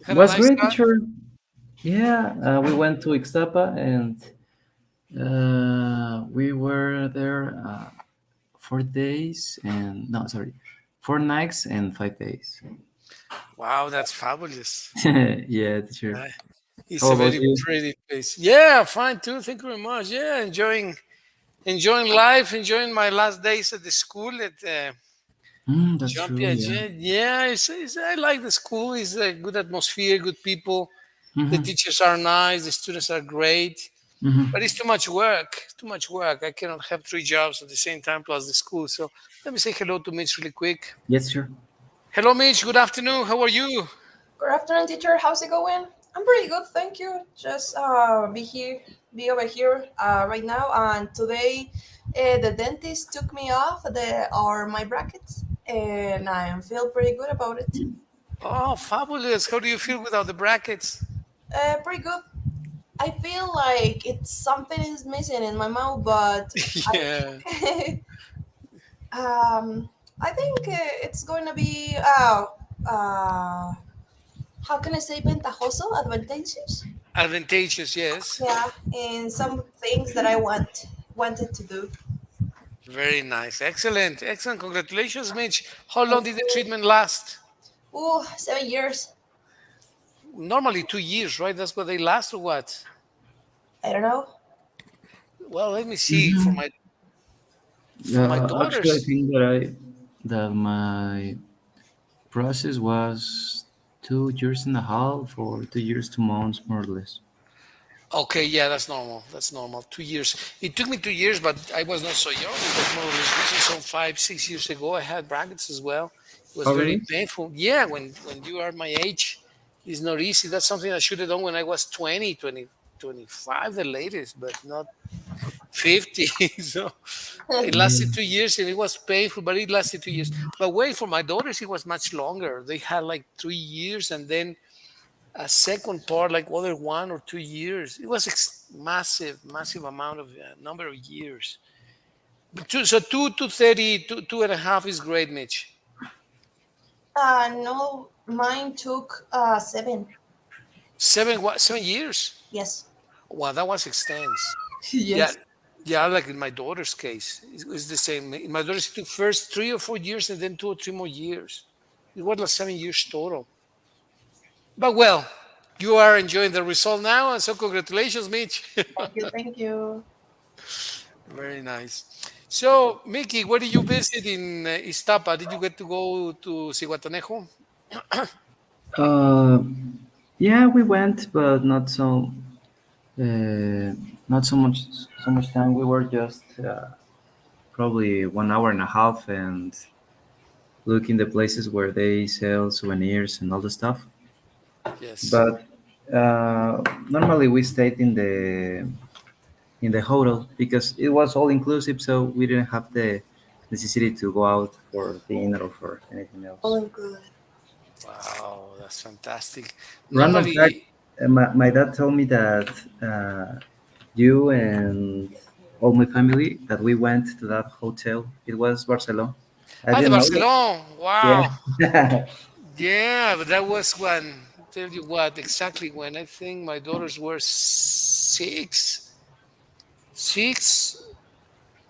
Had a Was nice great, time. teacher. Yeah, we went to Ixtapa and we were there 4 days and no, sorry, 4 nights and 5 days. Wow, that's fabulous. Yeah, teacher. Uh, It's How a about very you? pretty place. Yeah, fine too. Thank you very much. Yeah, enjoying life, enjoying my last days at the school at That's Jean true. Yeah. Piaget. Yeah, I like the school. It's a good atmosphere, good people. The Mm-hmm. teachers are nice. The students are great. But Mm-hmm. it's too much work. Too much work. I cannot have three jobs at the same time plus the school. So let me say hello to Mitch really quick. Yes, sir. Hello, Mitch. Good afternoon. How are you? Good afternoon, teacher. How's it going? I'm pretty good, thank you. Just be over here right now. And today, the dentist took me off my brackets, and I feel pretty good about it. Oh, fabulous. How do you feel without the brackets? Pretty good. I feel like it's something is missing in my mouth, but Yeah. I, I think it's going to be uh, how can I say ventajoso, advantageous? Advantageous, yes. Yeah, in some things that I wanted to do. Very nice. Excellent. Excellent. Congratulations, Mitch. How long Thank did the you. treatment last? Ooh, 7 years. Normally 2 years, right? That's what they last, or what? I don't know. Well, let me see. For Mm-hmm. my Actually, I daughters. think that my process was 2 years and a half or 2 years, 2 months, more or less. Okay, yeah, that's normal. That's normal. 2 years. It took me 2 years, but I was not so young. It was more or less recent. So 5, 6 years ago, I had brackets as well. It was Oh, very really? painful. Yeah, when you are my age, it's not easy. That's something I should have done when I was 20, 25, the latest, but not 50. So it lasted Yeah. 2 years and it was painful, but it lasted 2 years. But wait, for my daughters, it was much longer. They had like 3 years and then a second part, like other 1 or 2 years. It was massive, massive amount of number of years. But so 2 to 30, two and a half is great, Mitch. No, mine took 7. 7 years? Yes. Wow, that was extensive. Yeah, Yes. yeah, like in my daughter's case, it's the same. In my daughter's took first 3 or 4 years and then 2 or 3 more years. It was like 7 years total. But well, you are enjoying the result now, and so congratulations, Mitch. Thank you. Thank you. Very nice. So, Mickey, where did you visit in Iztapa? Did you get to go to Cihuatanejo? Uh, yeah, we went, but uh, not so much time. We were just probably 1 hour and a half and looking the places where they sell souvenirs and all the stuff. Yes. But normally we stayed in the hotel because it was all inclusive, so we didn't have the necessity to go out for dinner or for anything else. All good. Wow, that's fantastic. Random fact: Normally, my dad told me that you and all my family that we went to that hotel. It was Barcelona. I the didn't know that. Barcelona. Wow. Yeah. Yeah, but that was when, tell you what, exactly when I think my daughters were six. Six.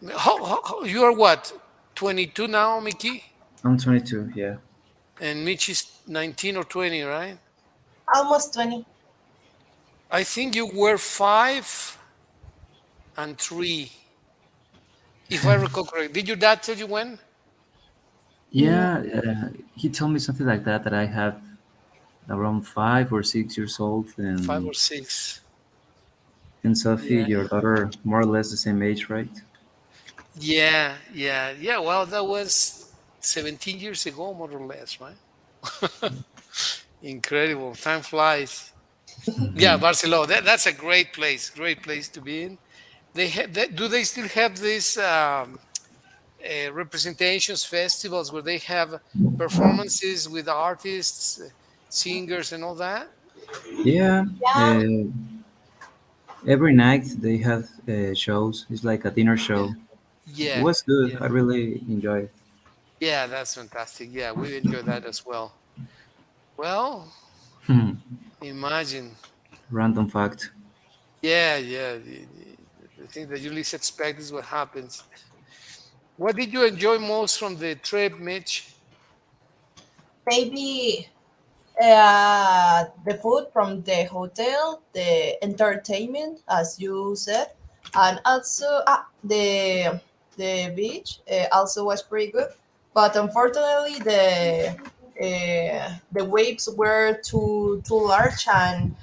You are what? 22 now, Mickey? I'm 22. Yeah. And Mitch is 19 or 20, right? Almost 20. I think you were 5 and 3, if I recall correctly. Did your dad tell you when? Mm, Yeah. He told me something like that that I have around 5 or 6 years old, Five and or six. Sophie, Yeah. your daughter, more or less the same age, right? Yeah, yeah, yeah. Well, that was 17 years ago, more or less, right? Incredible. Time flies. Yeah, Hmm. Barcelona. That's a great place to be in. Do they still have these representations, festivals where they have performances with artists, singers, and all that? Yeah. yeah. Uh, every night they have shows. It's like a dinner show. It Yeah, was good. yeah, I really enjoyed. yeah. That's fantastic. Yeah, we enjoy that as well. Well, Imagine. Random fact. Yeah, yeah. The thing that you least expect is what happens. What did you enjoy most from the trip, Mitch? Maybe the food from the hotel, the entertainment, as you said, and also the beach also was pretty good. But unfortunately, the waves were too large and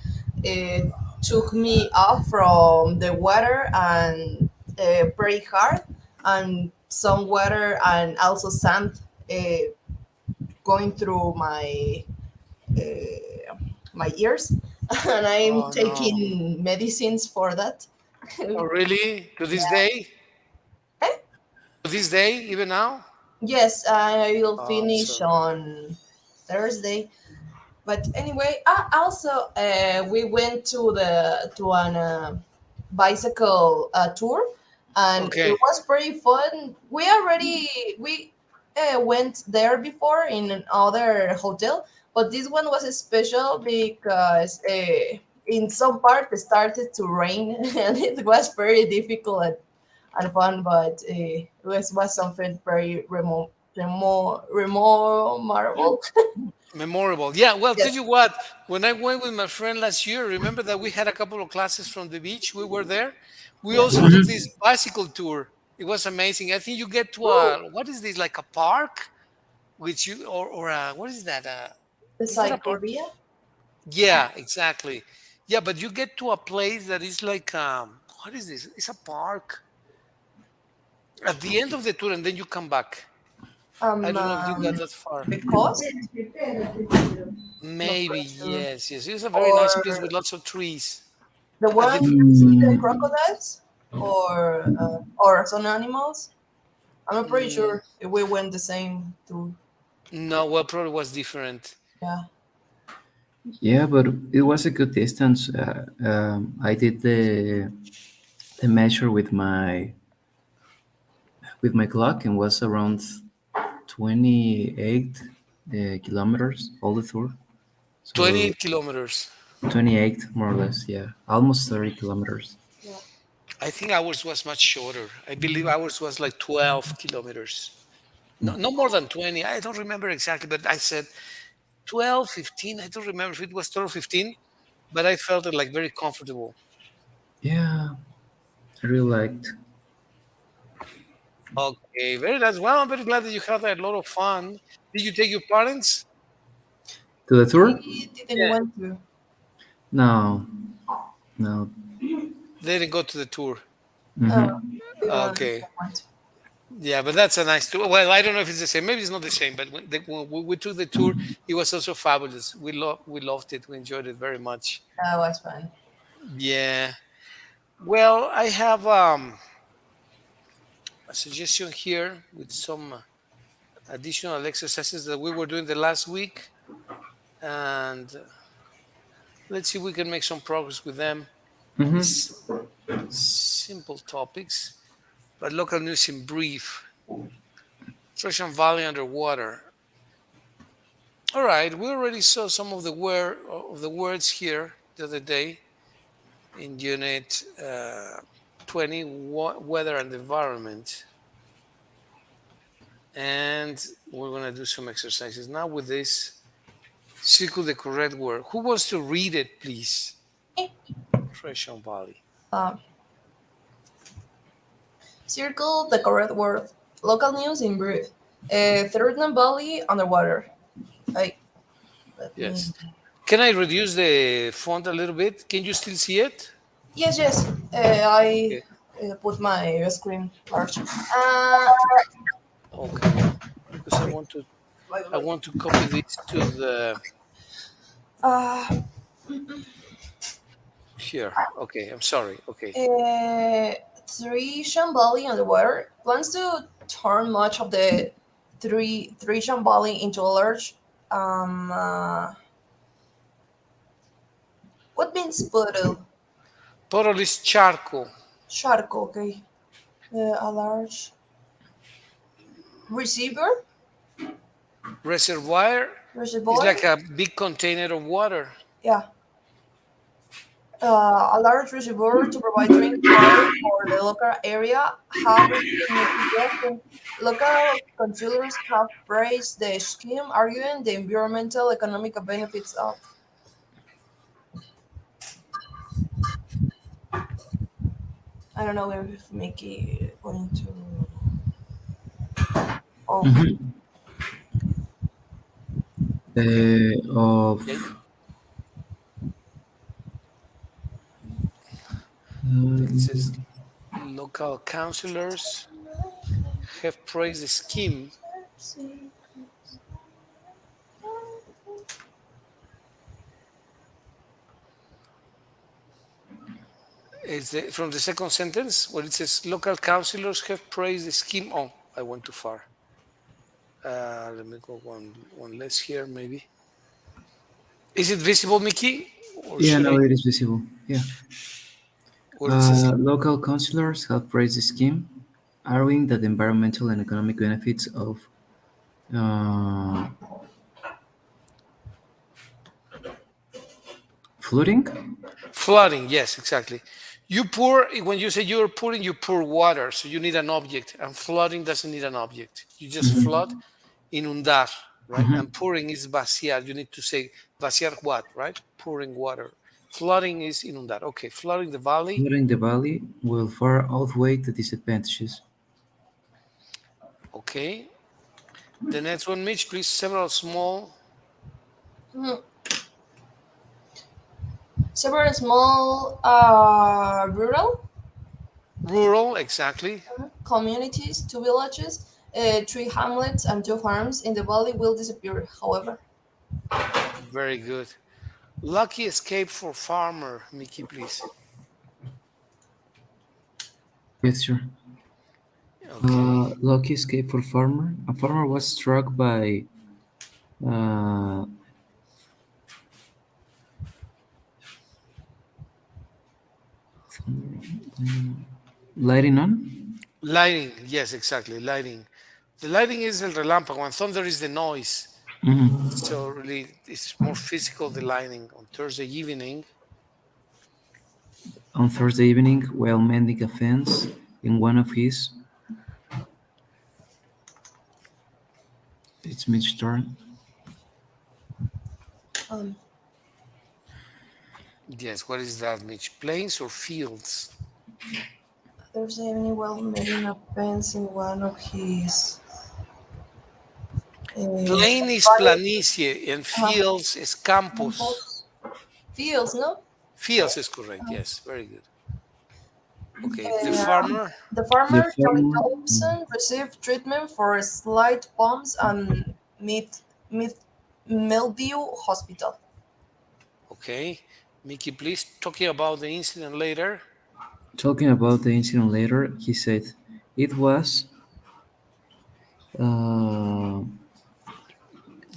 took me off from the water and very hard, and some water and also sand going through my ears, and I'm Oh no. taking medicines for that. Oh really? To this day? Eh? To this day, even now? Yes, I will Oh, I'm finish sorry. on Thursday. But anyway, also we went to an bicycle tour, and it Okay. was pretty fun. We went there before in another hotel, but this one was special because in some part it started to rain, and it was very difficult and fun. But was something very remarkable. Memorable. Yeah, well, tell Yes. you what, when I went with my friend last year, remember that we had a couple of classes from the beach? We were there. We Yeah. also took this bicycle tour. It was amazing. I think you get to Woo! a, what is this, like a park? Which you, or what is that? The Is that a park? Cyclovia? Yeah, exactly. Yeah, but you get to a place that is like, what is this? It's a park at the end of the tour and then you come back. I Um, don't know if you got um, that far. because not Maybe, quite sure. yes, yes. It's a very nice place Or with lots of trees. the At the one that see the Mm, crocodiles, or some animals. I'm not pretty mm, sure if we went the same to. no, well, probably was different. Yeah. yeah, but it was a good distance. I did the measure with my clock and was around 28 kilometers all the tour. So 28 kilometers. 28 more or less, yeah, almost 30 kilometers. Yeah. I think ours was much shorter. I believe ours was like 12 kilometers. No, no more than 20. I don't remember exactly, but I said 12, 15. I don't remember if it was 12 or 15, but I felt it like very comfortable. Yeah, I really liked Okay, very nice. Well, I'm very glad that you had a lot of fun. Did you take your parents? to the tour. We didn't Yeah. want to. No, no. They didn't go to the tour. Uh, Hmm. Okay. didn't want to. Yeah, but that's a nice tour. Well, I don't know if it's the same. Maybe it's not the same, but when we took the tour, it was also fabulous. We loved it. We enjoyed it very much. That was fun. Yeah. Well, I have a suggestion here with some additional exercises that we were doing the last week, and let's see if we can make some progress with them. Hmm. These simple topics, but local news in brief. Treasure Valley underwater. All right, we already saw some of the words here the other day in Unit 20, weather and environment, and we're gonna do some exercises now with this. Circle the correct word. Who wants to read it, please? Treasure Valley. Um, Circle the correct word. Local news in brief. Third Valley underwater. I let me. Yes. Can I reduce the font a little bit? Can you still see it? Yes, yes. I Okay. put my screen large. Okay. Because Wait, I wait. want to copy this to the Uh, here. Okay, I'm sorry. Okay. Three Shambali underwater plans to turn much of the three Shambali into a large. Um, uh, what means puddle? Total is charcoal. Shark, okay. A large receiver, Reservoir is reservoir. like a big container of water. Yeah. A large reservoir to provide drinking water for the local area has been suggested. Local councillors have praised the scheme, arguing the environmental economic benefits of. I don't know if Mickey going to. Oh, Mhm. Okay. Of It says um, local councillors have praised the scheme. From the second sentence where it says local councillors have praised the scheme. Oh, I went too far. Let me go one less here, maybe. Is it visible, Mickey? Or yeah, should no, I? it is visible. Yeah. Where it says Local councillors have praised the scheme, arguing that the environmental and economic benefits of uh, flooding. flooding. Yes, exactly. You pour, when you say you're pouring, you pour water. So you need an object. And flooding doesn't need an object. You just flood, Mhm. inundar, right? Mhm. And pouring is vaciar. You need to say vaciar what, right? Pouring water. Flooding is inundar. Okay, flooding the valley. Flooding the valley will far outweigh the disadvantages. Okay. The next one, Mitch, please. Several small mhm. Several small rural rural, exactly. communities, two villages, three hamlets, and two farms in the valley will disappear. However, Very good. Lucky escape for farmer, Mickey, please. Yes, sure. Okay. Lucky escape for farmer. A farmer was struck by uh, lighting on. Lighting, yes, exactly. Lighting. The lighting is el relámpago, and thunder is the noise. Mhm. So really, it's more physical. The lighting on Thursday evening. On Thursday evening, while mending a fence in one of his, it's Mitch's turn. um, Yes. What is that, Mitch? Plains or fields? there's any well made a fence in one of his Plain is fire planicie, and uh, fields is campus. campus fields, no? Fields is correct. Yes, very good. Okay. The Uh, farmer. the The farmer, Tommy farmer, Thompson, received treatment for slight bumps and mid mildew hospital. Okay. Mickey, please. Talking about the incident later. talking about the incident later, he said, "It was uh,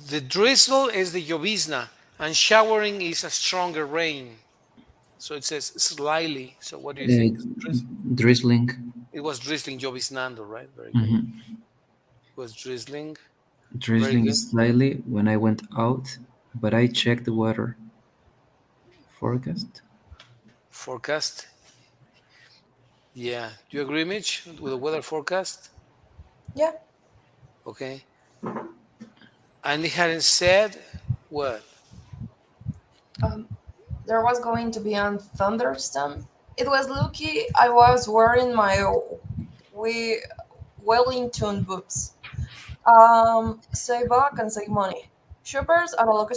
The drizzle is the llovizna, and showering is a stronger rain. So it says slyly. So what do you uh, think? drizzling, It was drizzling lloviznando, right? Very good. mhm, It was drizzling. Very drizzling good. slightly when I went out, but I checked the weather forecast." Forecast. Yeah. Do you agree, Mitch, with the weather forecast? Yeah. Okay. And it hadn't said what? Um, there was going to be a thunderstorm. It was lucky I was wearing my we Wellington boots. Save back and save money. Shoppers at a local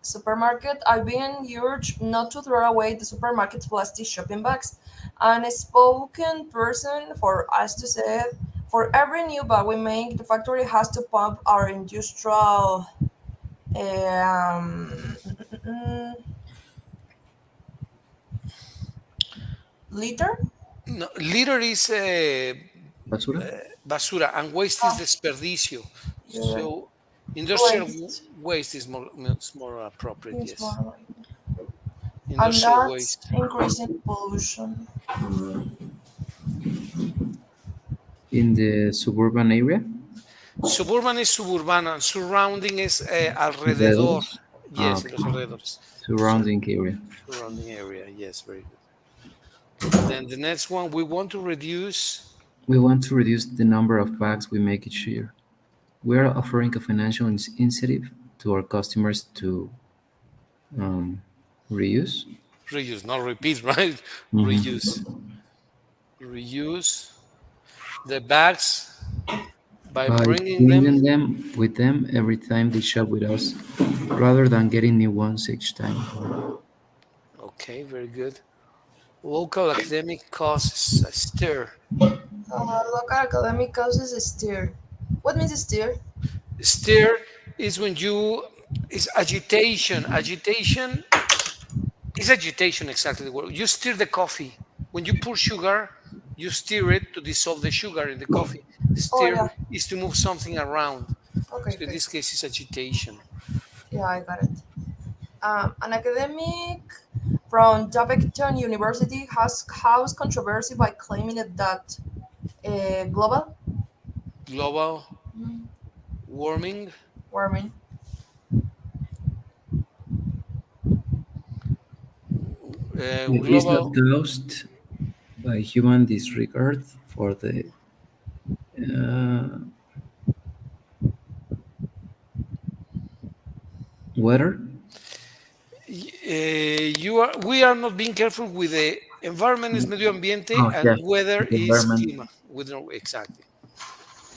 supermarket are being urged not to throw away the supermarket's plastic shopping bags. And a spoken person for us to say, for every new bag we make, the factory has to pump our industrial um, liter. No, litter is Basura? basura, and waste is Ah, desperdicio. the So industrial waste waste is more appropriate. is Yes, more, and industrial that's waste. increasing pollution. In the suburban area? Suburban is suburbano, and surrounding is alrededor. Alrededores? Ah, Yes, en okay. los alrededores. Surrounding area. Surrounding area. Yes, very good. And then the next one, we want to reduce. We want to reduce the number of bags we make each year. We are offering a financial incentive to our customers to um, reuse. Reuse, not repeat, right? Mhm. Reuse. Reuse the bags by By bringing them. bringing them with them every time they shop with us, rather than getting new ones each time. Okay, very good. Local academic causes a stir. Local academic causes a stir. What means a stir? Stir is when you is agitation. Agitation is agitation exactly the word. You stir the coffee. When you pour sugar, you stir it to dissolve the sugar in the coffee. Oh Stir yeah. is to move something around. Okay, So in okay. this case, it's agitation. Yeah, I got it. An academic from Dubeckton University has caused controversy by claiming that global Global warming. warming. Is that Global. caused by human disregard for the uh, weather? We are not being careful with the environment is medio ambiente Oh, and yeah, weather the is environment. clima. Exactly.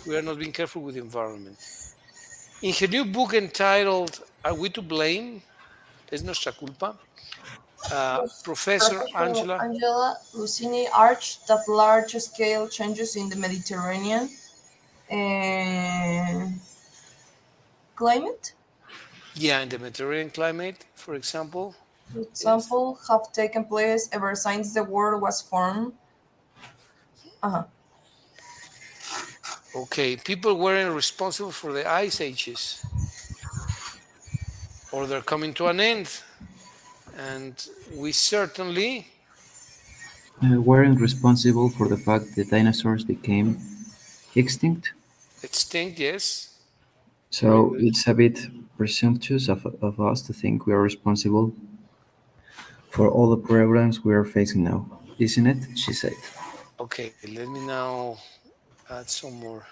We are not being careful with the environment. In her new book entitled "Are We to Blame?" Es nuestra culpa. Professor Professor Angela. Angela Lucini arched that large-scale changes in the Mediterranean uh, climate, Yeah, in the Mediterranean climate, for example. for Yes. example, have taken place ever since the world was formed. Uh-huh. Okay, people weren't responsible for the ice ages, or they're coming to an end, and we certainly Weren't responsible for the fact that dinosaurs became extinct. extinct. Yes, very So good. it's a bit presumptuous of us to think we are responsible for all the problems we are facing now, isn't it? She said. Okay, let me now add some more.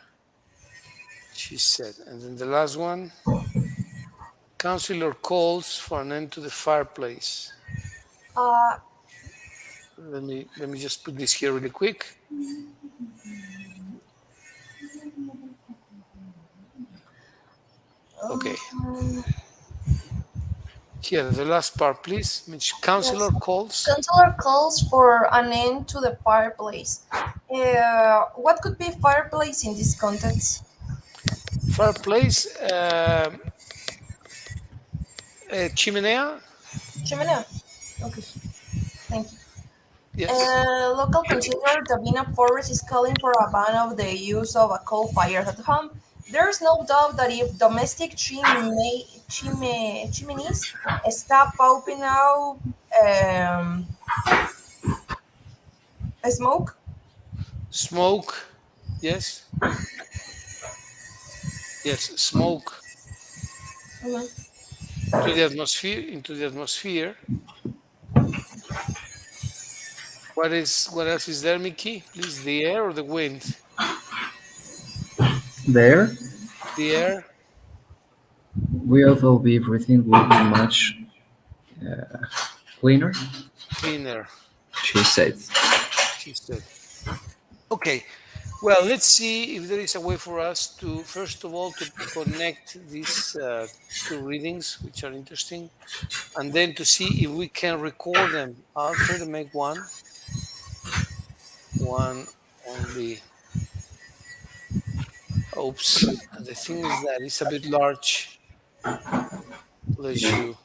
She said, and then the last one. Counselor calls for an end to the fireplace. Uh, Let me just put this here really quick. Okay, um, here the last part, please. Which counselor yes. calls Counselor calls for an end to the fireplace. What could be fireplace in this context? fireplace, chimenea. Chimenea. Okay, thank you. Yes. Local consider Davina Forest is calling for a ban of the use of a coal fire at home. There's no doubt that if domestic chimneys stop popping out smoke, Smoke. Yes. Yes. Smoke mhm, to the atmosphere. Into the atmosphere. What else is there, Mickey? Please, the air or the wind? There, The air. we although be everything will be much cleaner, Cleaner. she said. She said. Okay. Well, let's see if there is a way for us to, first of all, to connect these two readings, which are interesting, and then to see if we can record them. I'll try to make one only. Oops. And the thing is that it's a bit large to let you.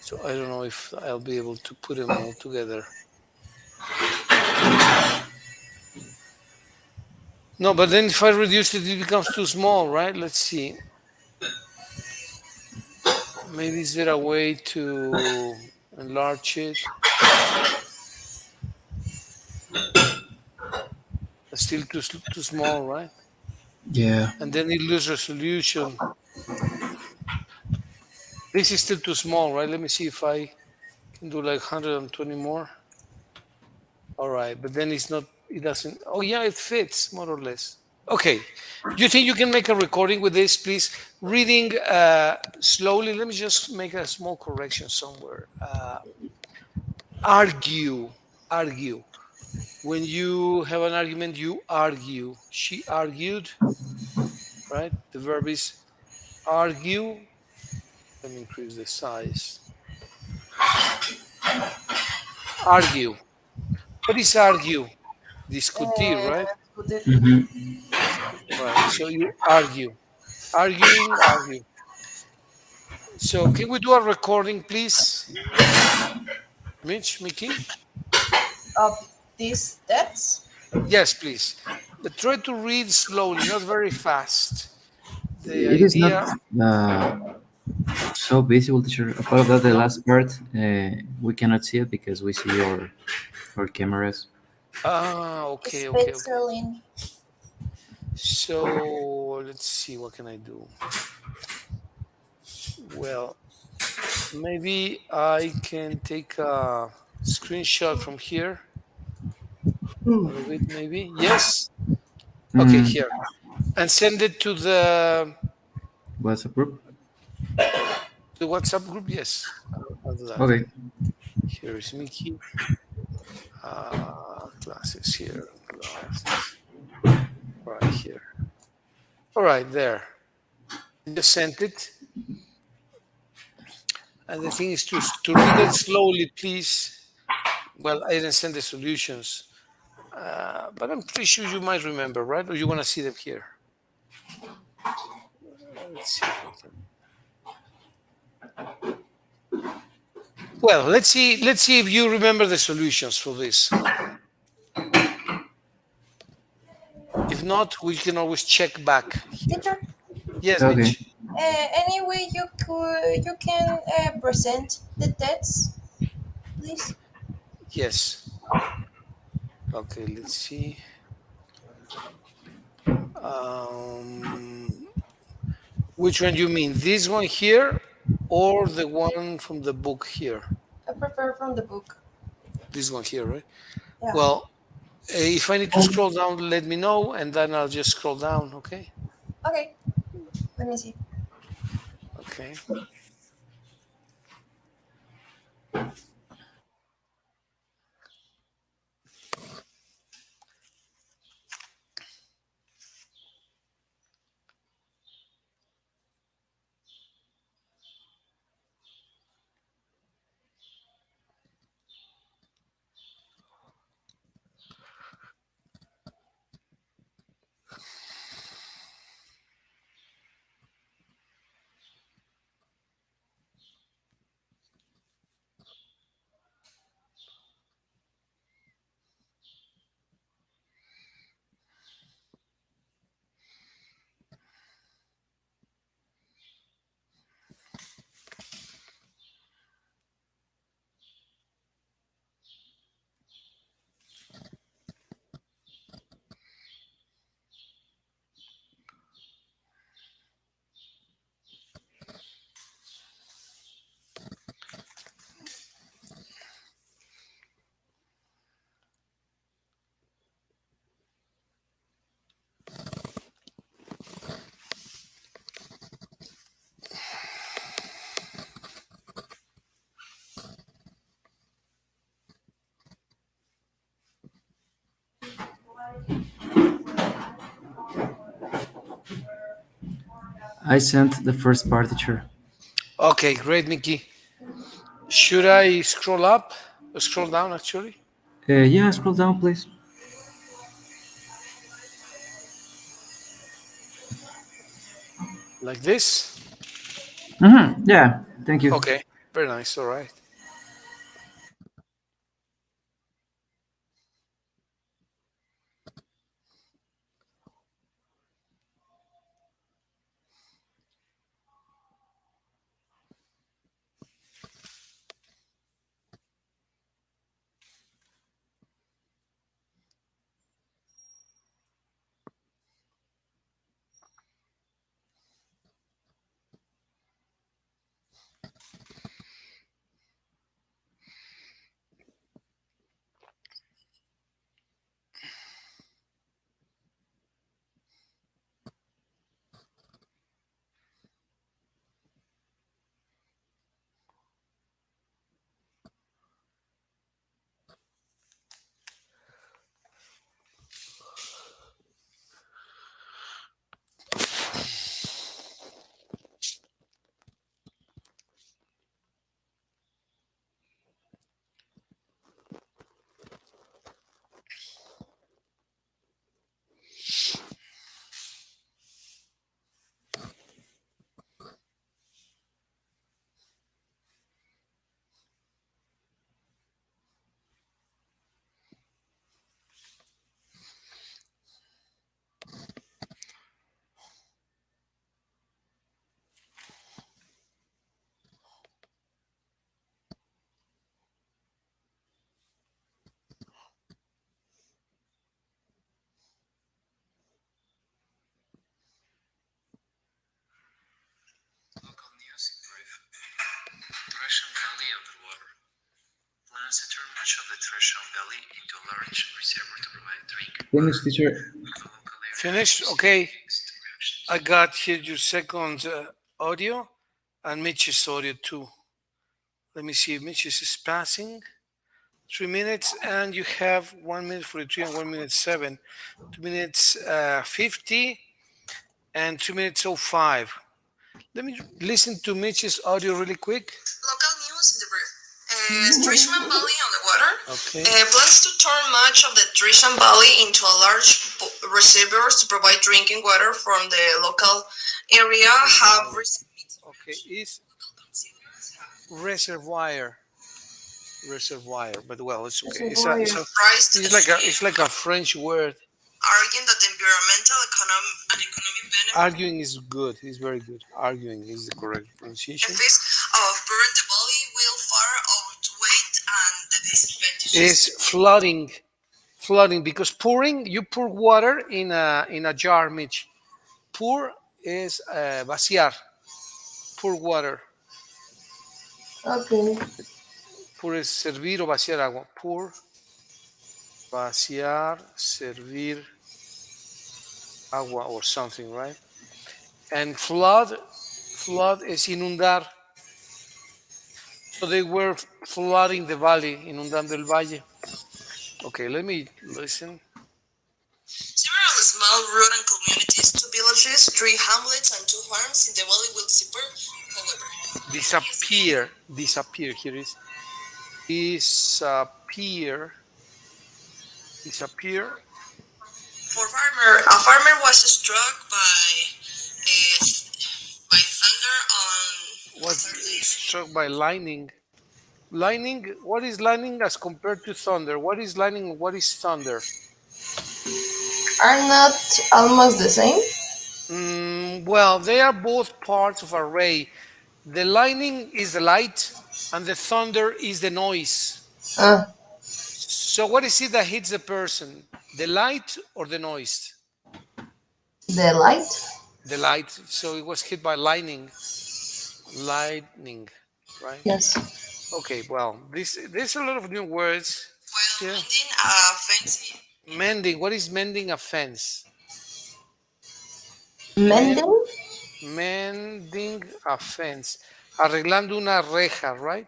So I don't know if I'll be able to put them all together. No, but then if I reduce it, it becomes too small, right? Let's see. Maybe is there a way to enlarge it? It's still too small, right? Yeah. And then it loses resolution. This is still too small, right? Let me see if I can do like 120 more. All right, but then it's not, it doesn't, oh yeah, it fits more or less. Okay, do you think you can make a recording with this, please? Reading slowly, let me just make a small correction somewhere. Argue, argue. When you have an argument, you argue. She argued, right? The verb is argue. Let me increase the size. Argue. What is argue? Discutir, right? Discutir. Mm-hmm. Right. So you argue. Arguing, argue. So can we do a recording, please? Mitch, Mickey? Of these deaths. Yes, please. But try to read slowly, not very fast. The It is not idea. so visible, teacher. Apart of that, the No. last part, we cannot see it because we see our cameras. Ah, okay, okay, okay. Switzerland. So let's see, what can I do? Well, maybe I can take a screenshot from here. All of it, maybe. Yes. Okay, Mm, here. And send it to WhatsApp group. the WhatsApp group. Yes, I'll do that. Okay. Here is Mickey. Classes here. Classes. Right here. All right, there. Just sent it. And the thing is to read it slowly, please. Well, I didn't send the solutions, but I'm pretty sure you might remember, right? Or you want to see them here? Let's see if I can. Well, let's see. Let's see if you remember the solutions for this. If not, we can always check back here. Teacher. Yes, Okay. Mitch. Anyway, you can present the deaths, please. Yes. Okay. Let's see. Which one you mean? This one here, or the one from the book here? I prefer from the book. This one here, right? Yeah. Well, if I need to scroll down, let me know, and then I'll just scroll down. Okay. Okay. Let me see. Okay. I sent the first part, teacher. Okay, great, Mickey. Should I scroll up or scroll down actually? Yeah, scroll down, please. Like this? Mm-hmm. Yeah, thank you. Okay, very nice. All right. much of the threshold valley into a large reservoir to provide drink. Finish, teacher. Finished? Okay. I got here your second audio and Mitch's audio too. Let me see if Mitch's is passing. 3 minutes, and you have 1 minute 43 and 1 minute 7, 2 minutes 50, and 2 minutes 05. Let me listen to Mitch's audio really quick. Local news in the brief. Trishman Valley on the water. Okay. Plans to turn much of the Trishman Valley into a large reservoirs to provide drinking water from the local area. Have received. Okay, is reservoir, but well, it's okay. It's like a French word. Arguing that the environmental, economic benefits Arguing is good. It's very good. Arguing is the correct pronunciation. of pouring the valley will far outweigh and the disadvantages. Is flooding, because pouring, you pour water in a jar, Mitch. Pour is vaciar. Pour water. Okay. Pour es servir o vaciar agua. Pour, vaciar, servir agua or something, right? And flood is inundar. So they were flooding the valley, inundando el valle. Okay, let me listen. Several small rural communities, 2 villages, 3 hamlets, and 2 farms in the valley will disappear. However, Disappear. Here is disappear. For a farmer was struck by thunder on Was Thursday. struck by lightning. Lightning. What is lightning as compared to thunder? What is lightning and what is thunder? Are not almost the same? Well, they are both parts of a ray. The lightning is the light, and the thunder is the noise. So, what is it that hits the person? The light or the noise? The light. The light. So it was hit by lightning. Lightning, right? Yes. Okay. Well, there's a lot of new words. Well, Yeah. mending a fence. Mending. What is mending a fence? Mending. Mending a fence. Arreglando una reja, right?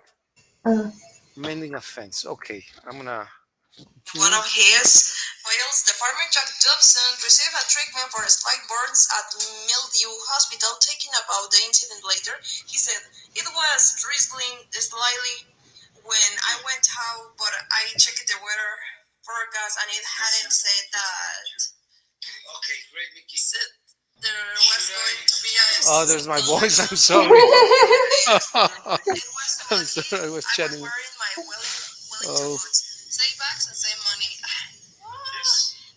Mending a fence. Okay. I'm gonna. One of his whales, the farmer Jack Dobson, received a treatment for slight burns at Mildew Hospital. Taking about the incident later, he said, "It was drizzling slightly when I went out, but I checked the weather forecast and it hadn't said that." Okay, great, Mickey. Said there was going to be a. Oh, there's my voice. I'm sorry. I'm sorry. I was chatting. Wearing my Wellington Oh. boots. Save bags and save money.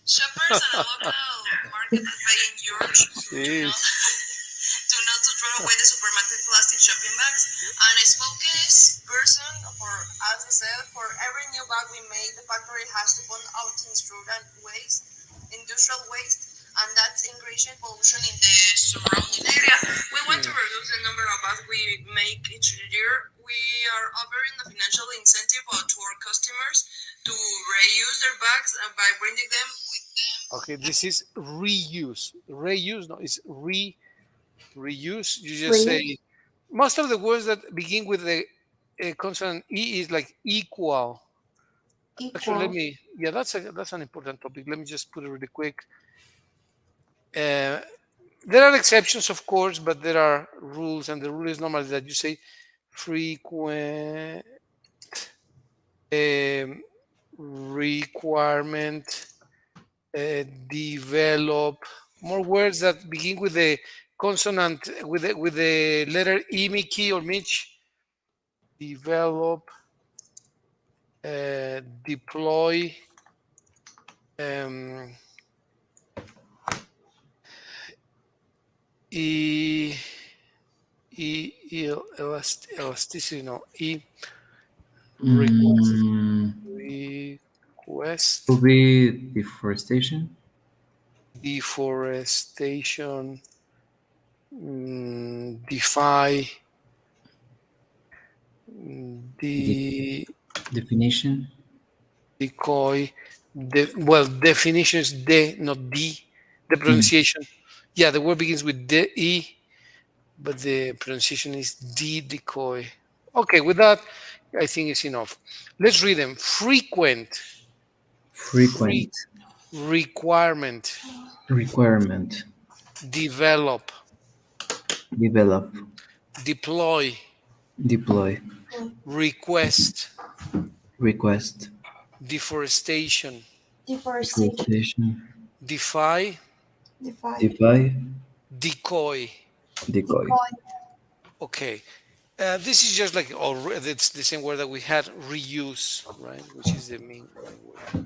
Shoppers and a local market are paying yours Jeez. to throw away the supermarket plastic shopping bags. And a spokesperson for, as I said, for every new bag we make, the factory has to put out industrial waste, and that's increasing pollution in the surrounding area. We want to reduce the number of bags we make each year. We are offering a financial incentive to our customers to reuse their bags by bringing them with them. Okay, this is reuse. Reuse, no, it's reuse. You just say most of the words that begin with the consonant E is like equal. Actually, that's an important topic. Let me just put it really quick. There are exceptions, of course, but there are rules, and the rule is normally that you say frequent requirement, develop. More words that begin with the consonant, with the letter E, Mickey or Mitch. Develop, deploy, elasticity, no, request. Will be deforestation. Deforestation. Defy. Definition. decoy. Well, definition is de, not d. The Mm. pronunciation, yeah, the word begins with d e, but the pronunciation is d decoy. Okay, with that, I think it's enough. Let's read them. Frequent, free, Frequent. requirement, Requirement. develop, Develop. deploy, Deploy. request, Request. deforestation, Deforestation. Deforestation. defy, Defy. Defy. decoy. Decoy. Decoy. Okay. This is just like, or it's the same word that we had, reuse, right? Which is the main word.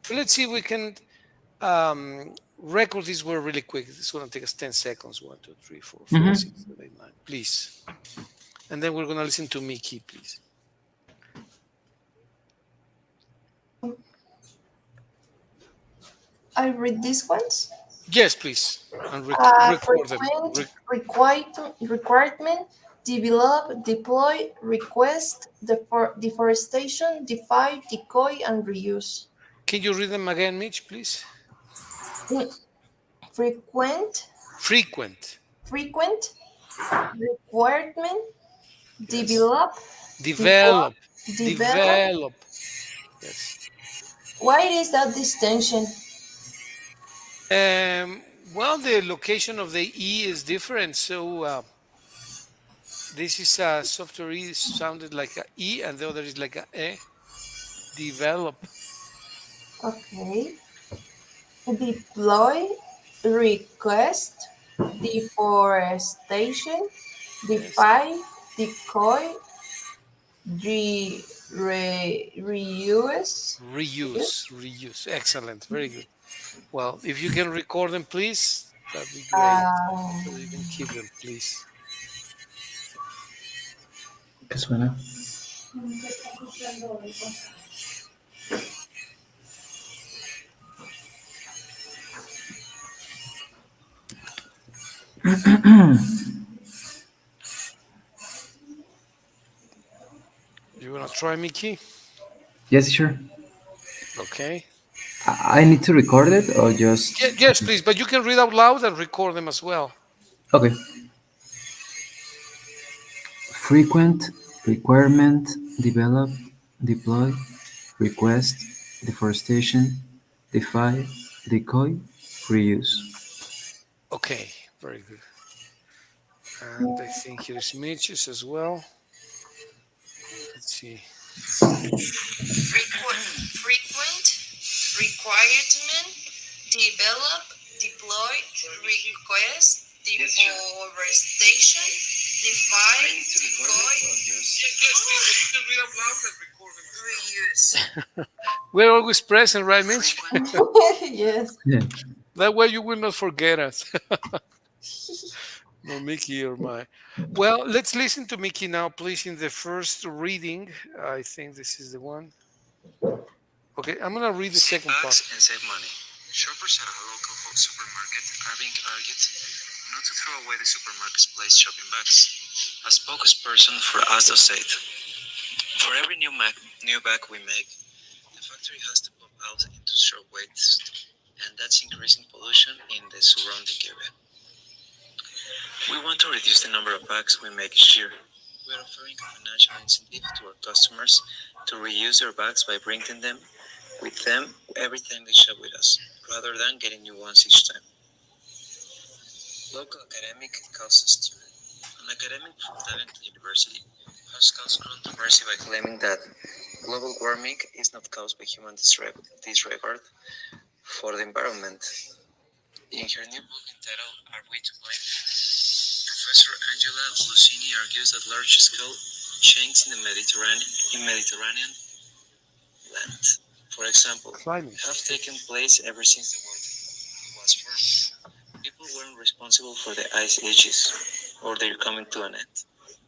But let's see if we can record this word really quick. This is going to take us 10 seconds. 1, 2, 3, 4, 5, Mm-hmm. 6, 7, 8, 9. Please. And then we're going to listen to Mickey, please. I read these ones. Yes, please. And record them. Frequent, requirement, develop, deploy, request, deforestation, defy, decoy, and reuse. Can you read them again, Mitch, please? Mm, Frequent, Frequent. frequent, requirement, Yes. develop, Develop. develop. Develop. Yes. Why is that distinction? Well, the location of the E is different. So this is a software E sounded like a E, and the other is like a E. Develop. Okay. Deploy, request, deforestation, defy, decoy, reuse. Reuse. Excellent. Very good. Well, if you can record them, please, that'd be great. Um, So you can keep them, please. ¿Qué suena? You wanna try, Mickey? Yes, sure. Okay. I need to record it or just. Yes, please. But you can read out loud and record them as well. Okay. Frequent, requirement, develop, deploy, request, deforestation, defy, decoy, reuse. Okay. Very good. And I think here's Mitch's as well. Let's see. frequent, requirement, develop, deploy, request, deforestation, defy, decoy, reuse. We're always present, right, Mitch? Yes. Yeah. That way you will not forget us. No, Mickey or my. Well, let's listen to Mickey now, please, in the first reading. I think this is the one. Okay, I'm going to read the Save second part. bags and save money. Shoppers at a local supermarket are being argued not to throw away the supermarket's place shopping bags. A spokesperson for Asda said, "For every new bag we make, the factory has to pump out into short waste, and that's increasing pollution in the surrounding area. We want to reduce the number of bags we make each year. We are offering a financial incentive to our customers to reuse their bags by bringing them with them every time they shop with us, rather than getting new ones each time." Local academic caused a student. An academic from Talented University has caused controversy by claiming that global warming is not caused by human disregard for the environment. In her new book entitled "Are We to Blame?", Professor Angela Lucini argues that large-scale changes in the Mediterranean land, for example, Climate. have taken place ever since the world was formed. People weren't responsible for the ice ages or their coming to an end,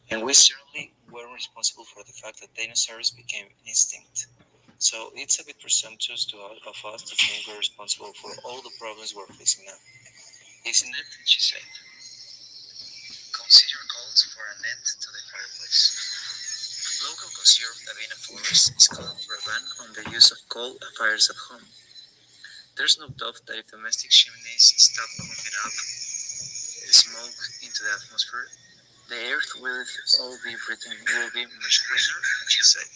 and we certainly weren't responsible for the fact that dinosaurs became extinct. So it's a bit presumptuous of us to think we're responsible for all the problems we're facing now. Isn't it? She said. Consider calls for an end to the fireplace. Local Lavina Flores is calling for a ban on the use of coal fires at home. There's no doubt that if domestic chimneys stop pumping up smoke into the atmosphere, the earth will all be breathing will be much cleaner, she said.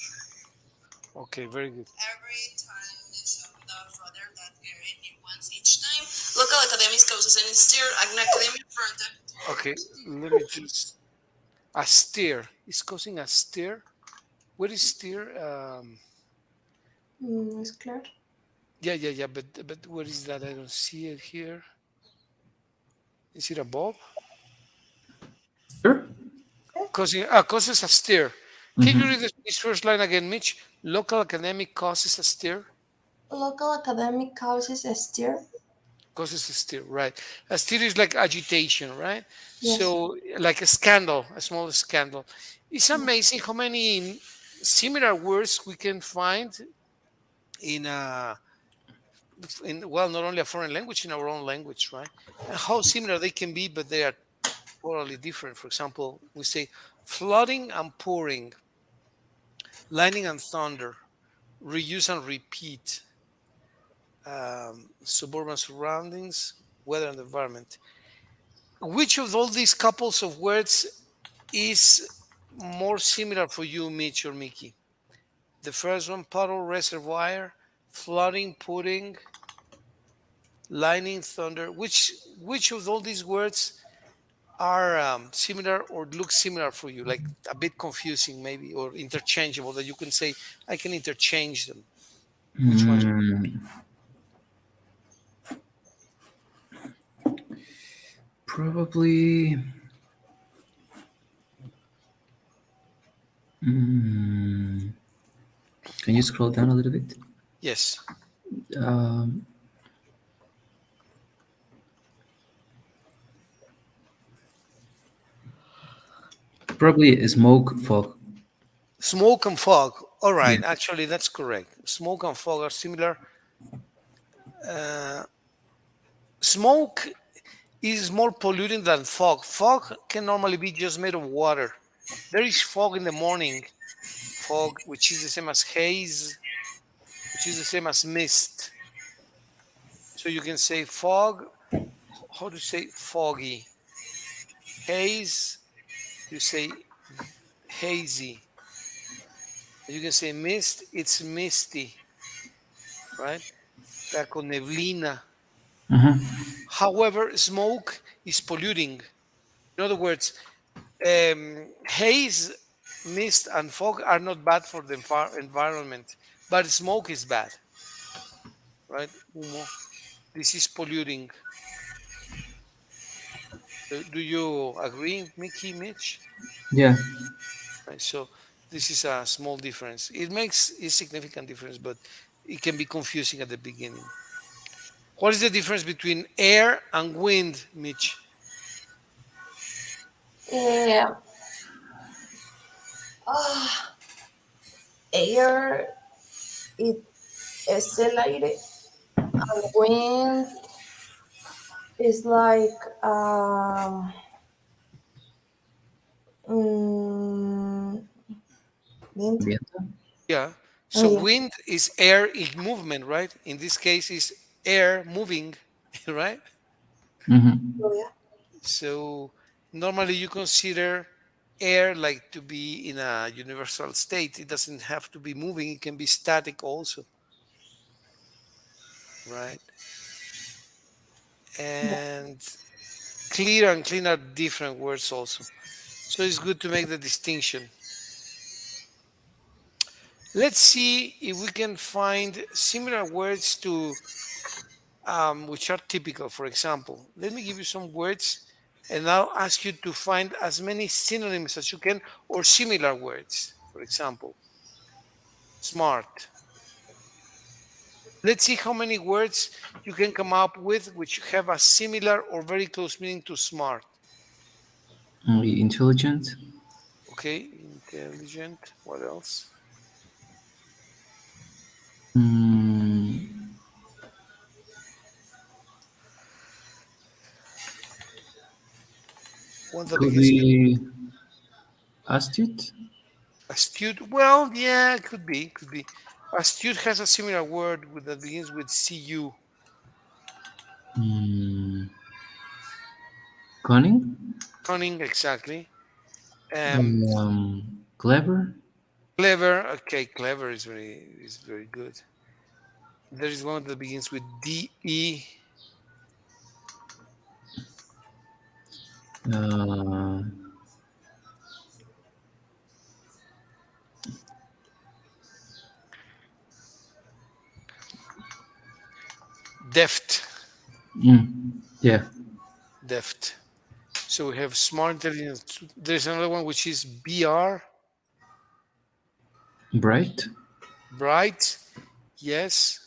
Okay, very good. Every time they show without rather that area once each time. Local academics causes and steer an academic front. Okay, let me just a stir. It's causing a stir. What is stir? It's clear. Yeah. But what is that? I don't see it here. Is it above? Sure. Causes a stir. Can you read this first line again, Mitch? Local academic causes a stir. Local academic causes a steer. Causes a stir, right? A stir is like agitation, right? Yes. So like a scandal, a small scandal. It's amazing how many similar words we can find in well, not only a foreign language, in our own language, right? And how similar they can be, but they are totally different. For example, we say flooding and pouring, lightning and thunder, reuse and repeat, suburban surroundings, weather and environment. Which of all these couples of words is more similar for you, Mitch or Mickey? The first one, puddle, reservoir, flooding, pudding, lightning, thunder. Which of all these words are similar or look similar for you? Like a bit confusing, maybe, or interchangeable that you can say, I can interchange them. Which one? Probably. Can you scroll down a little bit? Yes. Um, Probably smoke fog. Smoke and fog. All right. Actually, that's correct. Smoke and fog are similar. Smoke is more polluting than fog. Fog can normally be just made of water. There is fog in the morning, fog, which is the same as haze, which is the same as mist. So you can say fog. How do you say foggy? Haze, you say hazy. You can say mist, it's misty, right? Está con neblina. However, smoke is polluting. In other words, haze, mist, and fog are not bad for the environment, but smoke is bad, right? Humo. This is polluting. Do you agree, Mickey, Mitch? Yeah. Right, so this is a small difference. It makes a significant difference, but it can be confusing at the beginning. What is the difference between air and wind, Mitch? Yeah. Air, it is el aire, and wind is like wind. Viento. Yeah. Oh, So yeah. wind is air in movement, right? In this case, is air moving, right? Oh, yeah. So normally you consider air like to be in a universal state. It doesn't have to be moving. It can be static also, right? And clear and clean are different words also. So it's good to make the distinction. Let's see if we can find similar words to which are typical. For example, let me give you some words and I'll ask you to find as many synonyms as you can or similar words. For example, smart. Let's see how many words you can come up with which have a similar or very close meaning to smart. Intelligent. Okay, intelligent. What else? One that Could begins with be astute. Astute. Well, yeah, it could be. Could be. Astute has a similar word that begins with cu. Mm, cunning? Cunning, exactly. Clever? Clever. Okay, clever is very good. There is one that begins with de. Uh, Deft. yeah. Deft. So we have smart intelligence. There's another one which is br. Bright? Bright. Yes.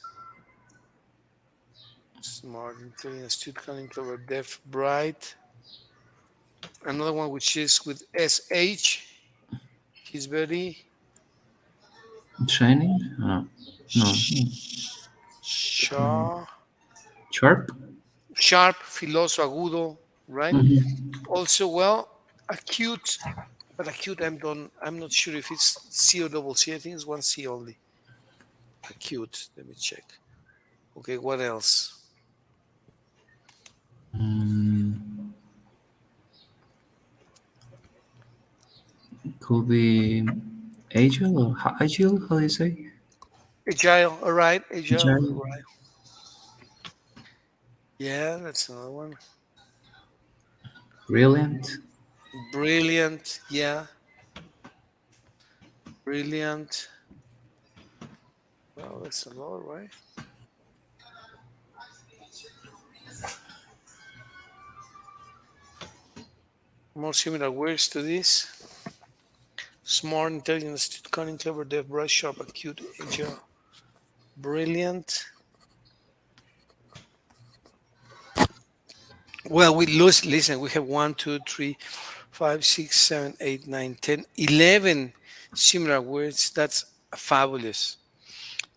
Smart, intelligent, astute, cunning, clever, deft, bright. Another one which is with sh. He's very Shining? No. sharp, Sharp? sharp, filoso, agudo, right? Mhm. Also, well, acute, but acute. I'm not sure if it's C or double C. I think it's one C only. Acute. Let me check. Okay, what else? Mm, could be agile or agile, how do you say? Agile. All right, agile. Agile. All right. Yeah, that's another one. Brilliant. Brilliant. Yeah, brilliant. Well, that's a lot, right? More similar words to this. Smart, intelligent, astute, cunning, clever, deaf, bright, sharp, acute, agile, brilliant. Well, we lose. Listen, we have 1, 2, 3, 5, 6, 7, 8, 9, 10, 11 similar words. That's fabulous.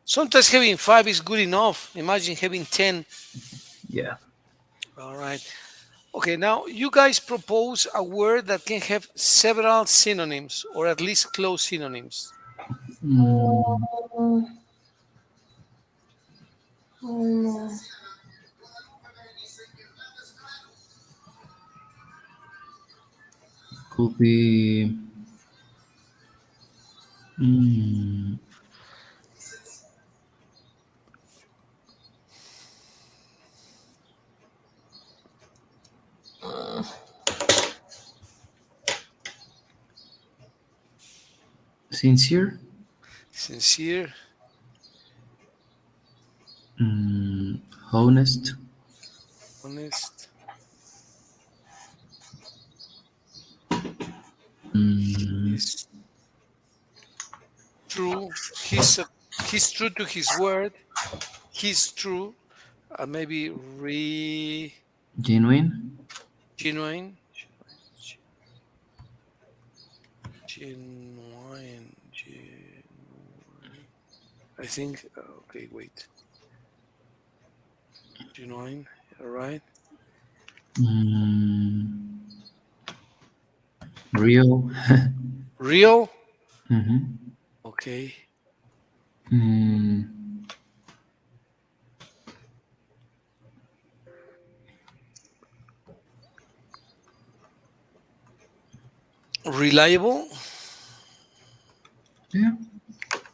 Sometimes having 5 is good enough. Imagine having 10. Yeah. All right. Okay, now you guys propose a word that can have several synonyms or at least close synonyms. Mm, Mm, mm, could be. Mm, sincere? Sincere, Mm, honest? honest, Mm, is true. He's he's true to his word. He's true. Maybe genuine? genuine, genuine, I think. Okay, wait. Genuine. All right. Mm, real? Real. Mhm. Okay. Mm, Reliable. yeah.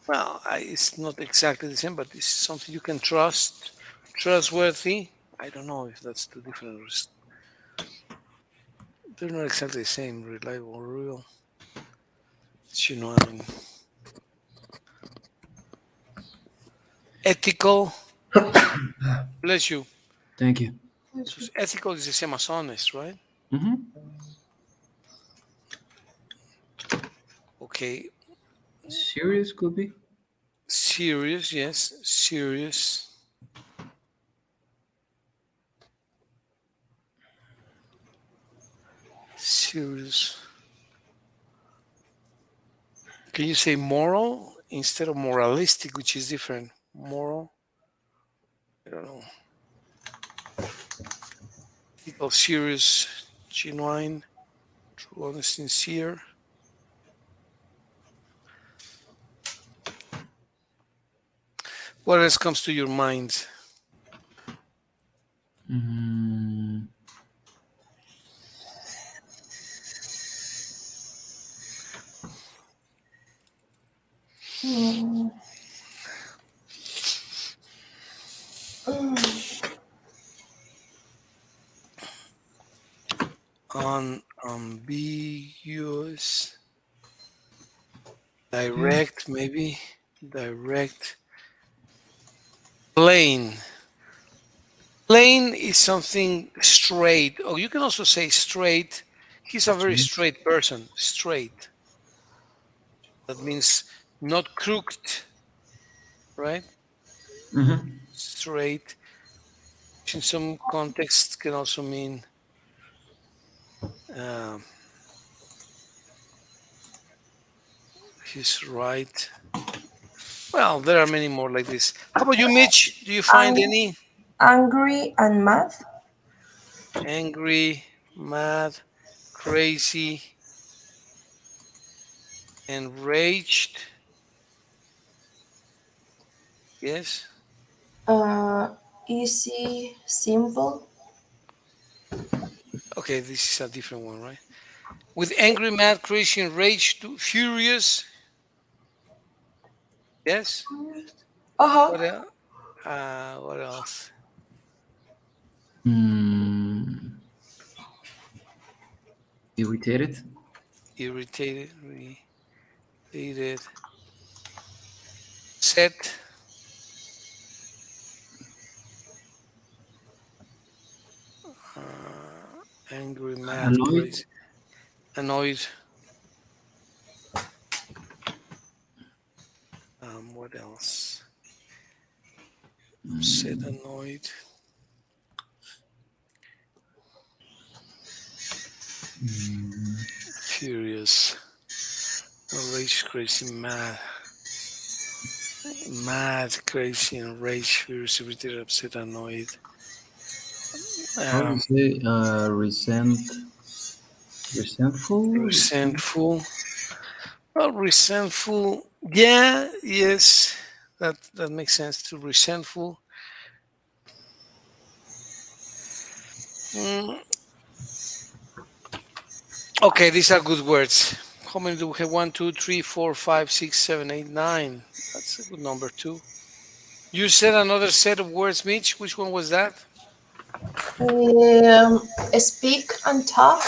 Well, it's not exactly the same, but it's something you can trust. Trustworthy. I don't know if that's two different. They're not exactly the same. Reliable, real. Genuine. Ethical. Bless you. Thank you. Because ethical is the same as honest, right? Hmm. Okay. Serious could be. Serious, yes. Serious. Serious. Can you say moral instead of moralistic, which is different? Moral. I don't know. Ethical, serious, genuine, true, honest, sincere. What else comes to your mind? Mm, Hmm. Mm. Unambiguous, direct, maybe direct, plain. Plain is something straight, or you can also say straight. He's a very straight. straight person. Straight. That means not crooked, right? Mm-hmm. Straight. In some contexts, can also mean um, he's right. Well, there are many more like this. How about you, Mitch? Do you find Ang- any Angry and mad. angry, mad, crazy, enraged? Yes. Uh, Easy, simple. Okay, this is a different one, right? With angry, mad, crazy, enraged, furious. Yes. Uh-huh. What else? What else? Mm, irritated. Irritated, irritated, set, angry, mad, Annoyed. crazy, annoyed. What else? Set, annoyed, Mm, furious, enraged, crazy, mad, mad, crazy, enraged, furious, irritated, upset, annoyed. how do you Um, say resentful? resentful. Well, resentful. Yeah, yes, that makes sense. To resentful. Mm, okay, these are good words. How many do we have? One, two, three, four, five, six, seven, eight, nine. That's a good number too. You said another set of words, Mitch. Which one was that? Um, Speak and talk.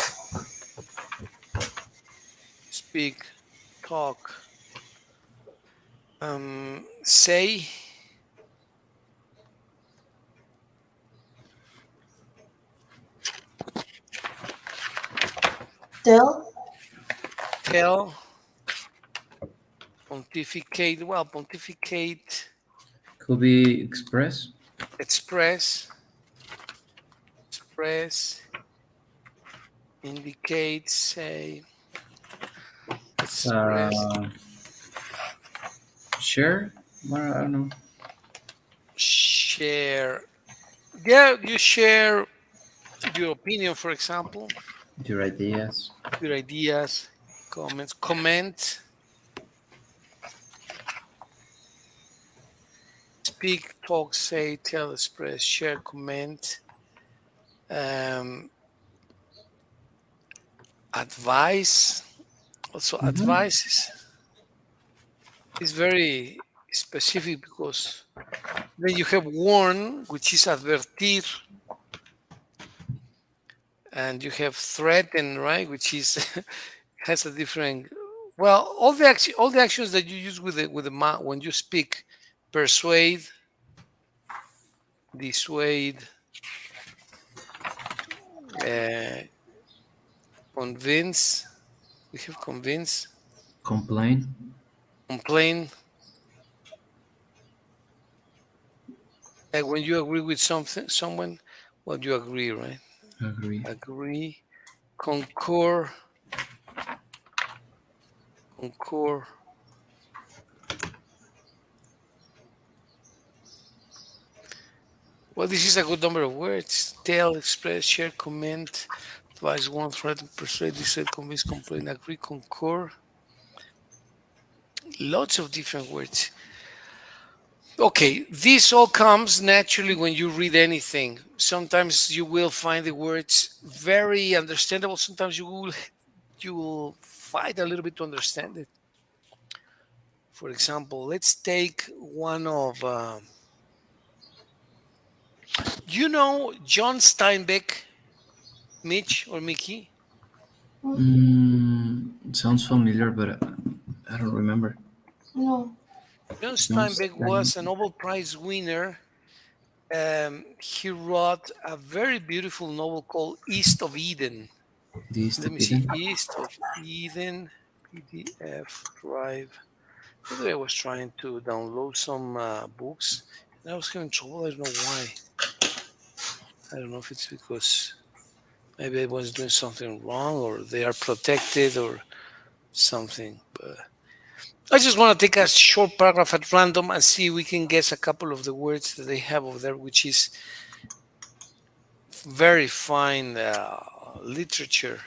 Speak, talk, say, Tell. tell, pontificate. Well, pontificate, Could be express. express, express, indicate, say, express, Uh, share. Well, I don't know. share. Yeah, you share your opinion, for example, Your ideas. your ideas, comments, comment, speak, talk, say, tell, express, share, comment, um, advice. Also, Mm-hmm. advice is very specific because then you have warn, which is advertir, and you have threaten, right, which is has a different. Well, all the actions that you use with the mouth when you speak, persuade, dissuade, uh, convince. We have convince, Complain. complain. Like when you agree with something, someone, well, you agree, right? Agree. Agree, concur, concur. Well, this is a good number of words. Tell, express, share, comment, advise, warn, threaten, persuade, decide, convince, complain, agree, concur. Lots of different words. Okay, this all comes naturally when you read anything. Sometimes you will find the words very understandable. Sometimes you will fight a little bit to understand it. For example, let's take one of you know John Steinbeck, Mitch or Mickey. Sounds familiar, but I don't remember. No. John John Steinbeck Stein, was a Nobel Prize winner. He wrote a very beautiful novel called East of Eden. the Let me see. Stupidity. East of Eden PDF drive. The other day I was trying to download some books and I was having trouble. I don't know why. I don't know if it's because maybe I was doing something wrong or they are protected or something. But I just want to take a short paragraph at random and see if we can guess a couple of the words that they have over there, which is very fine literature.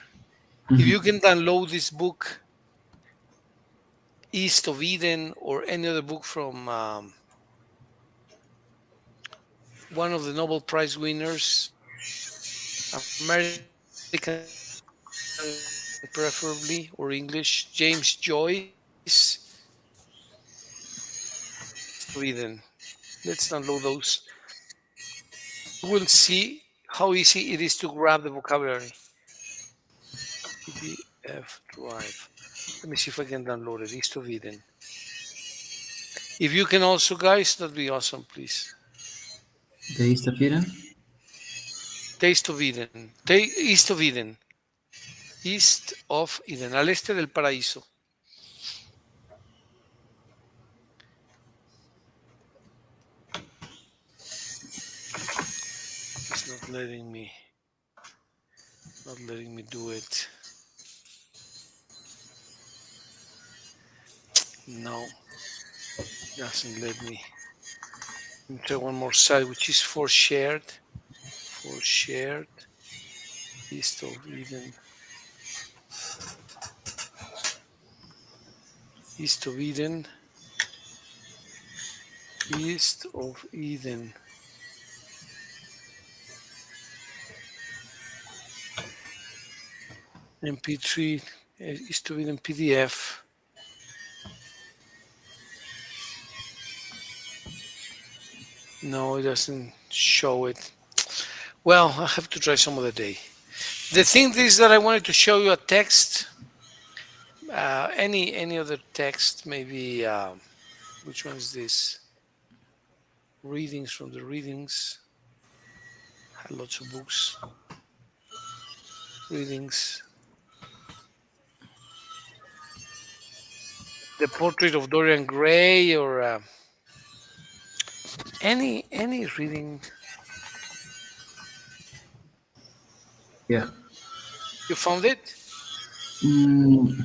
If you can download this book, East of Eden, or any other book from one of the Nobel Prize winners, American preferably, or English, James Joyce, East of Eden. Let's download those. You will see how easy it is to grab the vocabulary. PDF drive. Let me see if I can download it. East of Eden. If you can also, guys, that'd be awesome, please. The Stupidity. Taste of Eden. East of Eden. East of Eden. Al este del paraíso. It's not letting me do it. No, doesn't let me. Let me try one more side, which is for shared. For shared. East of Eden. East of Eden. East of Eden. MP3. East of Eden PDF. No, it doesn't show it. Well, I have to try some other day. The thing is that I wanted to show you a text. Any other text? Maybe which one is this? Readings from the readings. Had lots of books. Readings. The Portrait of Dorian Gray, or any reading. Yeah. You found it? Mm,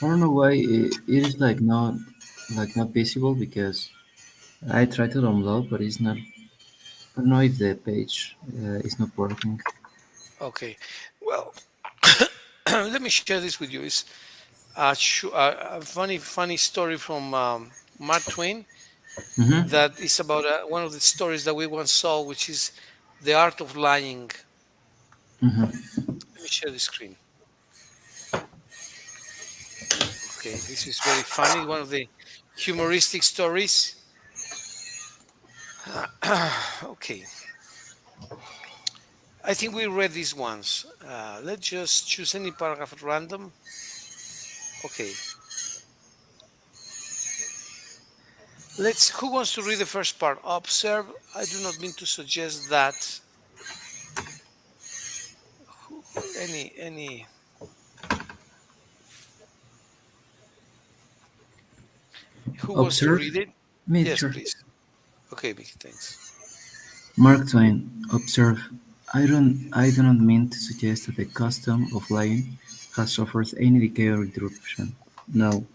I don't know why it is like not visible because I tried to download, but it's not. I don't know if the page is not working. Okay. Well, let me share this with you. It's a funny story from Mark Twain Mm-hmm. that is about one of the stories that we once saw, which is The Art of Lying. Mm-hmm. Let me share the screen. Okay, this is very funny. One of the humoristic stories. Okay, I think we read these once. Let's just choose any paragraph at random. Okay, let's. Who wants to read the first part? Observe. I do not mean to suggest that. Any. Who wants to Observe. read it? Me, Yes, sure. please. Okay, Mickey, thanks. Mark Twain. Observe. I do not mean to suggest that the custom of lying has suffered any decay or interruption. No,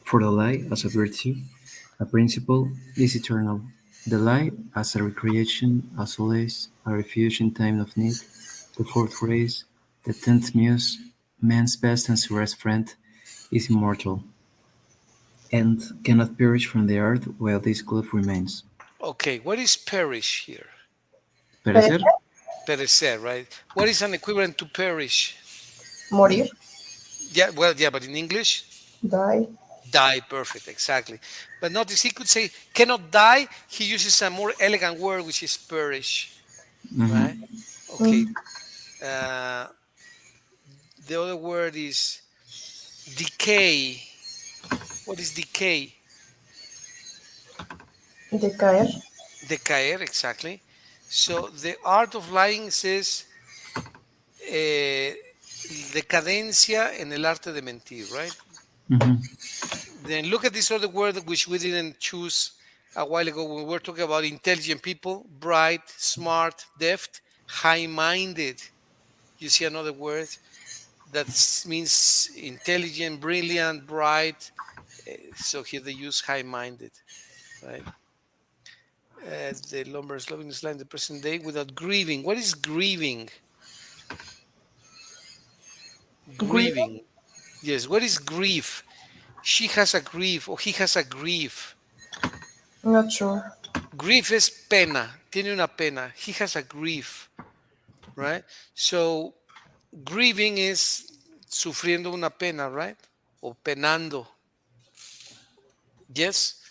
for the lie, as a virtue, a principle, is eternal. The lie, as a recreation, a solace, a refuge in time of need, the fourth phrase, the tenth muse, man's best and surest friend, is immortal. and cannot perish from the earth while this cloth remains. Okay, what is perish here? Perecer? Perecer, right? What is an equivalent to perish? Morir. Yeah, well, yeah, but in English, Die. die. Perfect, exactly. But notice he could say cannot die. He uses a more elegant word, which is perish, right? Mm-hmm. Okay. Uh, the other word is decay. What is decay? Decaer. Decaer, exactly. So the art of lying says decadencia en el arte de mentir, right? Mm-hmm. Then look at this other word which we didn't choose a while ago when we were talking about intelligent people: bright, smart, deft, high-minded. You see another word that means intelligent, brilliant, bright. So here they use high-minded, right? The lumber is loving this line in the present day without grieving. What is grieving? Grieving. Grieving. Yes. What is grief? She has a grief or he has a grief. Not sure. Grief is pena. Tiene una pena. He has a grief, right? So grieving is sufriendo una pena, right? O penando. Yes.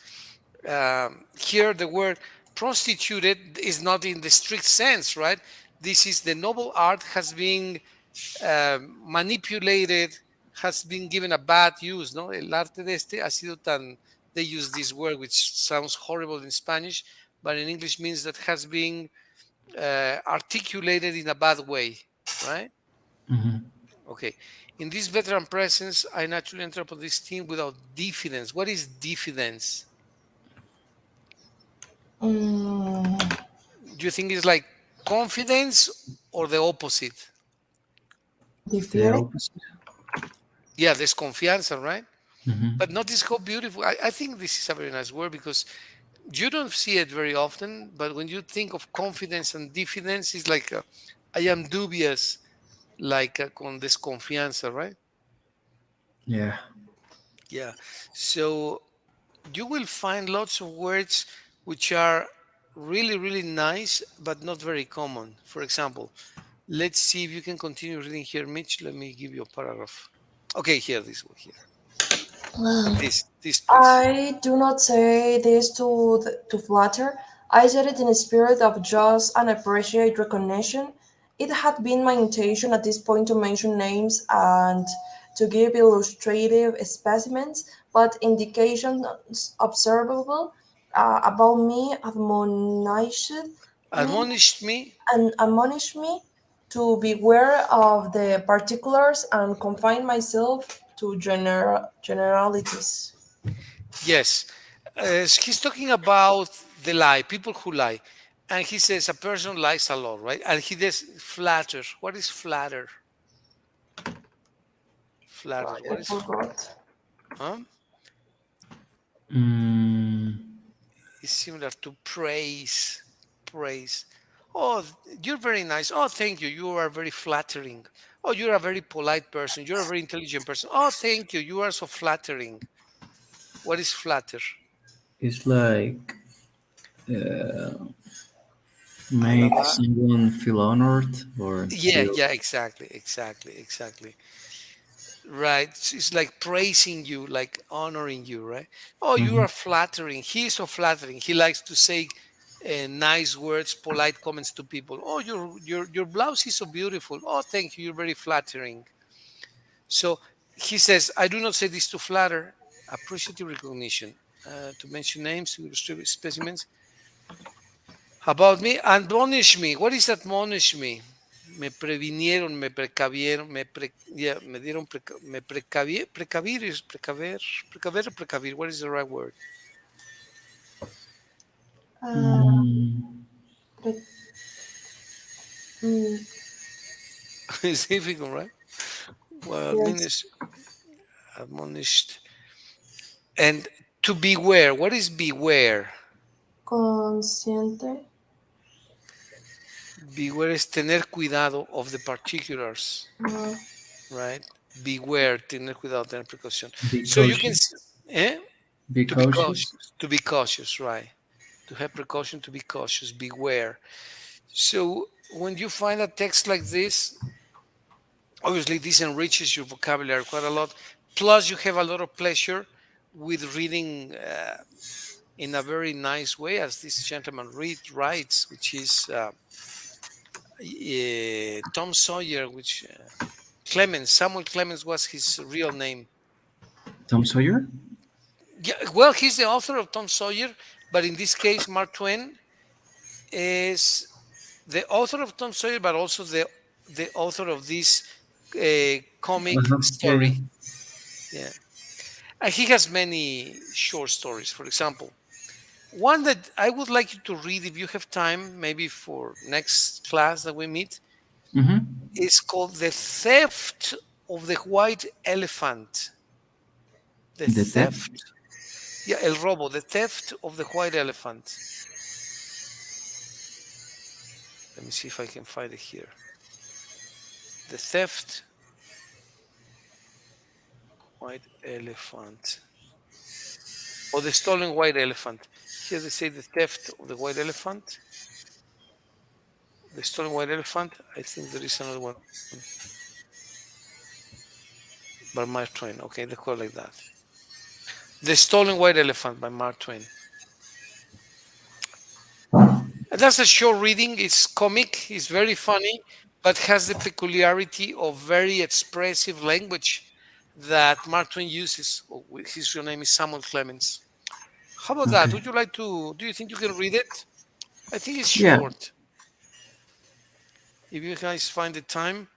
Here the word prostituted is not in the strict sense, right? This is the noble art has been manipulated, has been given a bad use, no? El arte de este ha sido tan, they use this word which sounds horrible in Spanish, but in English means that has been articulated in a bad way, right? Mm-hmm. Okay. In this veteran presence, I naturally enter upon this team without diffidence. What is diffidence? Mm, Do you think it's like confidence or the opposite? The Difiere. opposite. Yeah, desconfianza, right? Mm-hmm. But notice how beautiful. I think this is a very nice word because you don't see it very often. But when you think of confidence and diffidence, it's like I am dubious, like con desconfianza, right? Yeah. Yeah. So you will find lots of words which are really, really nice, but not very common. For example, let's see if you can continue reading here, Mitch. Let me give you a paragraph. Okay, here, this one here. This, please. I do not say this to flatter. I said it in a spirit of just and appreciate recognition. It had been my intention at this point to mention names and to give illustrative specimens, but indications observable about me me Admonished me. admonish me to beware of the particulars and confine myself to generalities. Yes, he's talking about the lie, people who lie. And he says a person lies a lot, right? And he does flatter. What is flatter? Flatter. I What is, forgot. huh? Mm, It's similar to praise. Praise. Oh, you're very nice. Oh, thank you. You are very flattering. Oh, you're a very polite person. You're a very intelligent person. Oh, thank you. You are so flattering. What is flatter? it's like uh, make Alabar. someone feel honored or Yeah, feel. yeah, exactly, exactly, exactly. Right. It's like praising you, like honoring you, right? Oh, you Mhm. are flattering. He's so flattering. He likes to say nice words, polite comments to people. Oh, your blouse is so beautiful. Oh, thank you. You're very flattering. So he says, I do not say this to flatter, appreciative recognition. To mention names, to illustrate specimens about me, admonish me. What is admonish me? Me previnieron, me precavieron, yeah, me dieron, me precavir is precaver, precaver, precavir. What is the right word? Uh, Mm, but, mm, It's difficult, right? Well, yes, admonished. And to beware. What is beware? consciente. Beware is tener cuidado of the particulars, right? Beware, tener cuidado, tener precaución. So you can, Decoration. eh? Be To be cautious. cautious. To be cautious, right? To have precaution, to be cautious, beware. So when you find a text like this, obviously this enriches your vocabulary quite a lot. Plus, you have a lot of pleasure with reading in a very nice way, as this gentleman writes, which is Tom Sawyer, which Clemens, Samuel Clemens was his real name. Tom Sawyer? Yeah, well, he's the author of Tom Sawyer, but in this case, Mark Twain is the author of Tom Sawyer, but also the author of this comic Uh-huh. Yeah, yeah. story. Yeah, and he has many short stories. For example, one that I would like you to read if you have time, maybe for next class that we meet, Mm-hmm. is called "The Theft of the White Elephant." The The theft? theft, yeah, el robo, the theft of the white elephant. Let me see if I can find it here. The theft, white elephant, or the stolen white elephant. Here they say the theft of the white elephant. The stolen white elephant. I think there is another one by Mark Twain. Okay, they call it like that. The Stolen White Elephant by Mark Twain. And that's a short reading. It's comic. It's very funny, but has the peculiarity of very expressive language that Mark Twain uses. Oh, his real name is Samuel Clemens. How about that? Okay. Would you like to? Do you think you can read it? I think it's Yeah. short. If you guys find the time,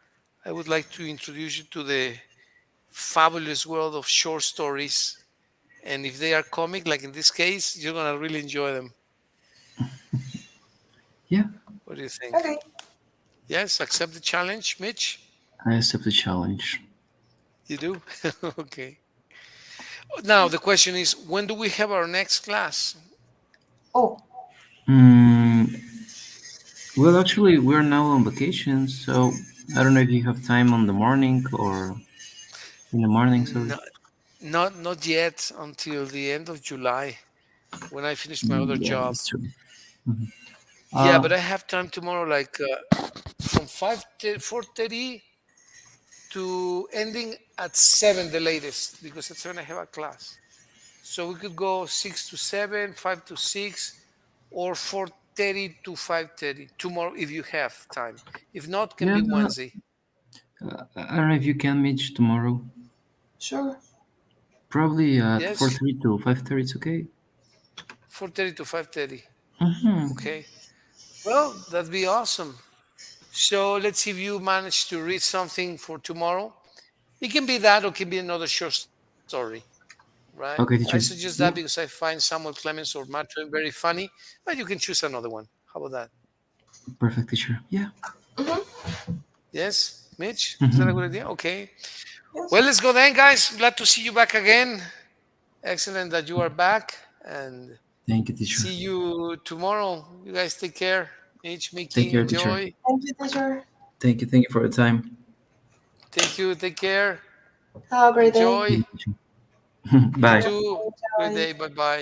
I would like to introduce you to the fabulous world of short stories. And if they are comic, like in this case, you're gonna really enjoy them. Yeah. What do you think? Okay. Yes, accept the challenge, Mitch. I accept the challenge. You do? Okay. Now the question is, when do we have our next class? Oh, Mm, well, actually, we're now on vacation, so I don't know if you have time on the morning or in the morning. Sorry. No, not yet until the end of July when I finish my other Yeah, job. that's true. Mhm. Yeah, but Uh, I have time tomorrow, like from 4:30 to ending at 7 the latest, because at 7 I have a class. So we could go 6 to 7, 5 to 6, or 4:30 to 5:30 tomorrow if you have time. If not, can yeah, be Wednesday. I don't know if you can meet tomorrow. sure. Probably at Yes, 4:30 to 5:30. It's okay. 4:30 to 5:30. Mm-hmm. Okay. Well, that'd be awesome. So let's see if you manage to read something for tomorrow. It can be that or it can be another short story, right? Okay, I teacher. suggest Yeah, that because I find Samuel Clemens or Mark Twain very funny, but you can choose another one. How about that? perfect, teacher. Yeah. Mm-hmm. Yes, Mitch? Is that a Mm-hmm. good idea? Okay. Yes. Well, let's go then, guys. Glad to see you back again. Excellent that you are back. And Thank you, teacher. see you tomorrow. You guys take care. Mitch, Take Mickey, care, teacher. enjoy. Thank you, teacher. Thank you for your time. Thank you. Take care. Have a great day. Enjoy. Teacher. You Bye. too. Great Bye. day. Bye bye.